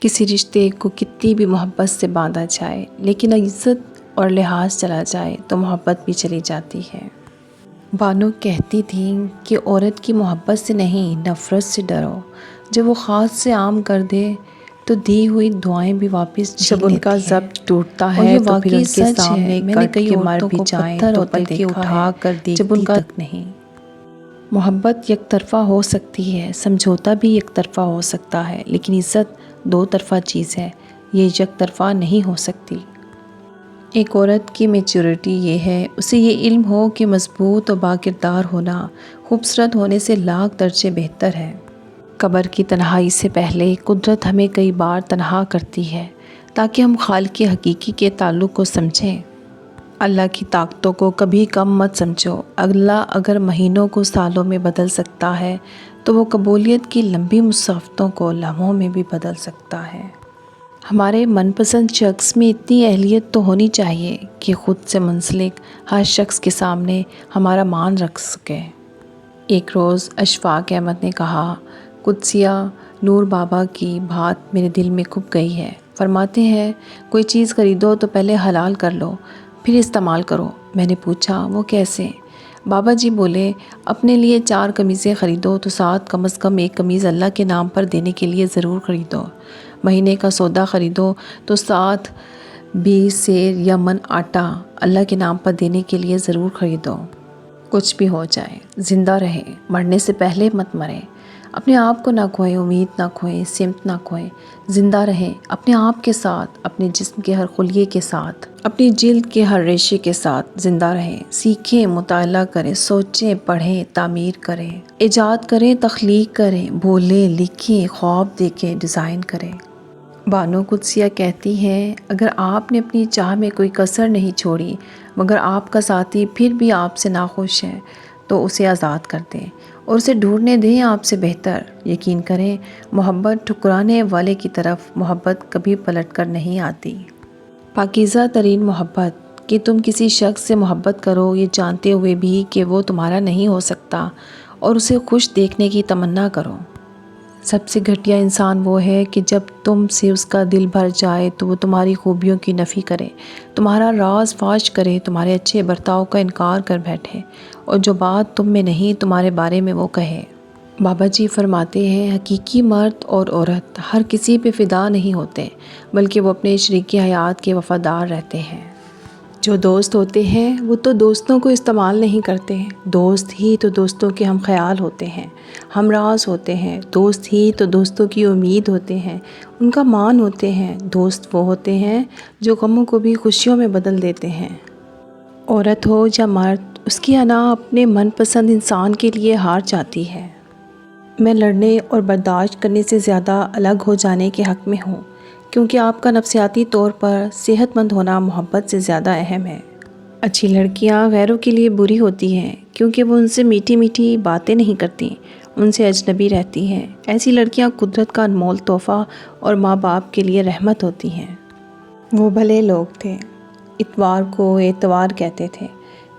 کسی رشتے کو کتنی بھی محبت سے باندھا جائے، لیکن عزت اور لحاظ چلا جائے تو محبت بھی چلی جاتی ہے۔ بانو کہتی تھیں کہ عورت کی محبت سے نہیں، نفرت سے ڈرو۔ جب وہ خاص سے عام کر دے تو دی ہوئی دعائیں بھی واپس چھین لیتی ہے۔ جب ان کا ضبط ٹوٹتا ہے تو پھر ان کے سامنے کٹ کے مر بھی جائیں تو پل کے اٹھا کر دیکھتی تک نہیں۔ محبت یک طرفہ ہو سکتی ہے، سمجھوتا بھی یک طرفہ ہو سکتا ہے، لیکن عزت دو طرفہ چیز ہے، یہ یک طرفہ نہیں ہو سکتی۔ ایک عورت کی میچورٹی یہ ہے، اسے یہ علم ہو کہ مضبوط اور باکردار ہونا خوبصورت ہونے سے لاکھ درجے بہتر ہے۔ قبر کی تنہائی سے پہلے قدرت ہمیں کئی بار تنہا کرتی ہے تاکہ ہم خالق حقیقی کے تعلق کو سمجھیں۔ اللہ کی طاقتوں کو کبھی کم مت سمجھو۔ اللہ اگر مہینوں کو سالوں میں بدل سکتا ہے تو وہ قبولیت کی لمبی مسافتوں کو لمحوں میں بھی بدل سکتا ہے۔ ہمارے من پسند شخص میں اتنی اہلیت تو ہونی چاہیے کہ خود سے منسلک ہر شخص کے سامنے ہمارا مان رکھ سکے۔ ایک روز اشفاق احمد نے کہا، قدسیہ نور بابا کی بات میرے دل میں کھپ گئی ہے۔ فرماتے ہیں کوئی چیز خریدو تو پہلے حلال کر لو پھر استعمال کرو۔ میں نے پوچھا وہ کیسے؟ بابا جی بولے اپنے لیے 4 قمیضیں خریدو تو ساتھ کم از کم ایک قمیض اللہ کے نام پر دینے کے لیے ضرور خریدو۔ مہینے کا سودا خریدو تو ساتھ 20 سیر یا من آٹا اللہ کے نام پر دینے کے لیے ضرور خریدو۔ کچھ بھی ہو جائے زندہ رہیں، مرنے سے پہلے مت مریں۔ اپنے آپ کو نہ کھوئیں، امید نہ کھوئیں، سمت نہ کھوئیں۔ زندہ رہیں اپنے آپ کے ساتھ، اپنے جسم کے ہر خلیے کے ساتھ، اپنی جلد کے ہر ریشے کے ساتھ زندہ رہیں۔ سیکھیں، مطالعہ کریں، سوچیں، پڑھیں، تعمیر کریں، ایجاد کریں، تخلیق کریں، بولیں، لکھیں، خواب دیکھیں، ڈیزائن کریں۔ بانو قدسیہ کہتی ہیں اگر آپ نے اپنی چاہ میں کوئی کسر نہیں چھوڑی مگر آپ کا ساتھی پھر بھی آپ سے ناخوش ہے تو اسے آزاد کر دیں اور اسے ڈھونڈنے دیں آپ سے بہتر۔ یقین کریں محبت ٹھکرانے والے کی طرف محبت کبھی پلٹ کر نہیں آتی۔ پاکیزہ ترین محبت کہ تم کسی شخص سے محبت کرو یہ جانتے ہوئے بھی کہ وہ تمہارا نہیں ہو سکتا اور اسے خوش دیکھنے کی تمنا کرو۔ سب سے گھٹیا انسان وہ ہے کہ جب تم سے اس کا دل بھر جائے تو وہ تمہاری خوبیوں کی نفی کرے، تمہارا راز فاش کرے، تمہارے اچھے برتاؤ کا انکار کر بیٹھے اور جو بات تم میں نہیں تمہارے بارے میں وہ کہے۔ بابا جی فرماتے ہیں حقیقی مرد اور عورت ہر کسی پہ فدا نہیں ہوتے بلکہ وہ اپنے شریک حیات کے وفادار رہتے ہیں۔ جو دوست ہوتے ہیں وہ تو دوستوں کو استعمال نہیں کرتے، دوست ہی تو دوستوں کے ہم خیال ہوتے ہیں، ہم راز ہوتے ہیں، دوست ہی تو دوستوں کی امید ہوتے ہیں، ان کا مان ہوتے ہیں۔ دوست وہ ہوتے ہیں جو غموں کو بھی خوشیوں میں بدل دیتے ہیں۔ عورت ہو یا مرد، اس کی انا اپنے من پسند انسان کے لیے ہار جاتی ہے۔ میں لڑنے اور برداشت کرنے سے زیادہ الگ ہو جانے کے حق میں ہوں کیونکہ آپ کا نفسیاتی طور پر صحت مند ہونا محبت سے زیادہ اہم ہے۔ اچھی لڑکیاں غیروں کے لیے بری ہوتی ہیں کیونکہ وہ ان سے میٹھی میٹھی باتیں نہیں کرتی، ان سے اجنبی رہتی ہیں۔ ایسی لڑکیاں قدرت کا انمول تحفہ اور ماں باپ کے لیے رحمت ہوتی ہیں۔ وہ بھلے لوگ تھے، اتوار کو اعتوار کہتے تھے،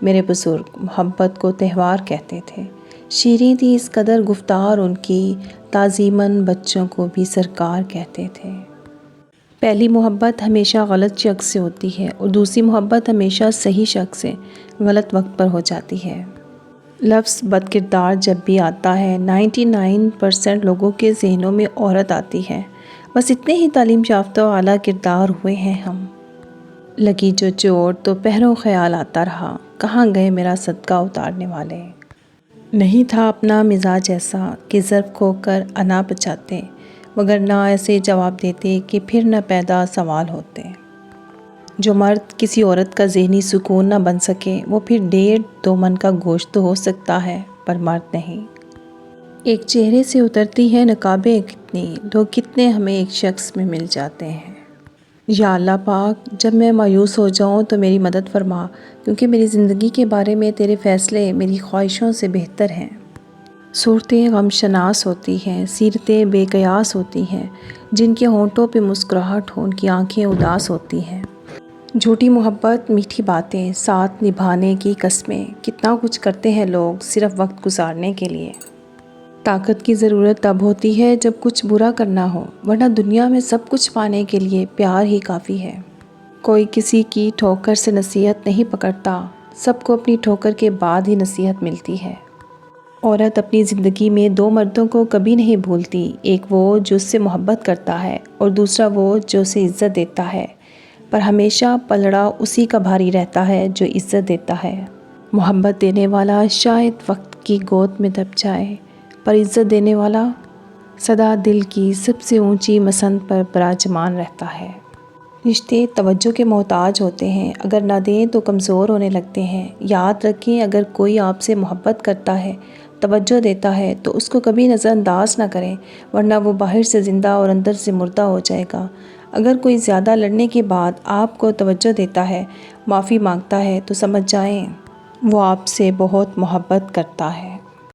میرے بزرگ محبت کو تہوار کہتے تھے۔ شیریں تھی اس قدر گفتار ان کی، تعظیماً بچوں کو بھی سرکار کہتے تھے۔ پہلی محبت ہمیشہ غلط شخص سے ہوتی ہے اور دوسری محبت ہمیشہ صحیح شخص سے غلط وقت پر ہو جاتی ہے۔ لفظ بد کردار جب بھی آتا ہے 99% لوگوں کے ذہنوں میں عورت آتی ہے، بس اتنے ہی تعلیم یافتہ و اعلیٰ کردار ہوئے ہیں ہم۔ لگی جو چوٹ تو پہروں خیال آتا رہا، کہاں گئے میرا صدقہ اتارنے والے۔ نہیں تھا اپنا مزاج ایسا کہ ظرف کھو کر انا بچاتے، مگر نہ ایسے جواب دیتے کہ پھر نہ پیدا سوال ہوتے۔ جو مرد کسی عورت کا ذہنی سکون نہ بن سکے وہ پھر 1.5-2 من کا گوشت تو ہو سکتا ہے پر مرد نہیں۔ ایک چہرے سے اترتی ہے نقابیں کتنی، لوگ کتنے ہمیں ایک شخص میں مل جاتے ہیں۔ یا اللہ پاک جب میں مایوس ہو جاؤں تو میری مدد فرما کیونکہ میری زندگی کے بارے میں تیرے فیصلے میری خواہشوں سے بہتر ہیں۔ صورتیں غم شناس ہوتی ہیں، سیرتیں بے قیاس ہوتی ہیں، جن کے ہونٹوں پہ مسکراہٹ ہو ان کی آنکھیں اداس ہوتی ہیں۔ جھوٹی محبت، میٹھی باتیں، ساتھ نبھانے کی قسمیں، کتنا کچھ کرتے ہیں لوگ صرف وقت گزارنے کے لیے۔ طاقت کی ضرورت تب ہوتی ہے جب کچھ برا کرنا ہو، ورنہ دنیا میں سب کچھ پانے کے لیے پیار ہی کافی ہے۔ کوئی کسی کی ٹھوکر سے نصیحت نہیں پکڑتا، سب کو اپنی ٹھوکر کے بعد ہی نصیحت ملتی ہے۔ عورت اپنی زندگی میں دو مردوں کو کبھی نہیں بھولتی، ایک وہ جو اس سے محبت کرتا ہے اور دوسرا وہ جو اسے عزت دیتا ہے، پر ہمیشہ پلڑا اسی کا بھاری رہتا ہے جو عزت دیتا ہے۔ محبت دینے والا شاید وقت کی گود میں دب جائے، پر عزت دینے والا سدا دل کی سب سے اونچی مسند پر براجمان رہتا ہے۔ رشتے توجہ کے محتاج ہوتے ہیں، اگر نہ دیں تو کمزور ہونے لگتے ہیں۔ یاد رکھیں، اگر کوئی آپ سے محبت کرتا ہے، توجہ دیتا ہے تو اس کو کبھی نظر انداز نہ کریں، ورنہ وہ باہر سے زندہ اور اندر سے مردہ ہو جائے گا۔ اگر کوئی زیادہ لڑنے کے بعد آپ کو توجہ دیتا ہے، معافی مانگتا ہے، تو سمجھ جائیں وہ آپ سے بہت محبت کرتا ہے۔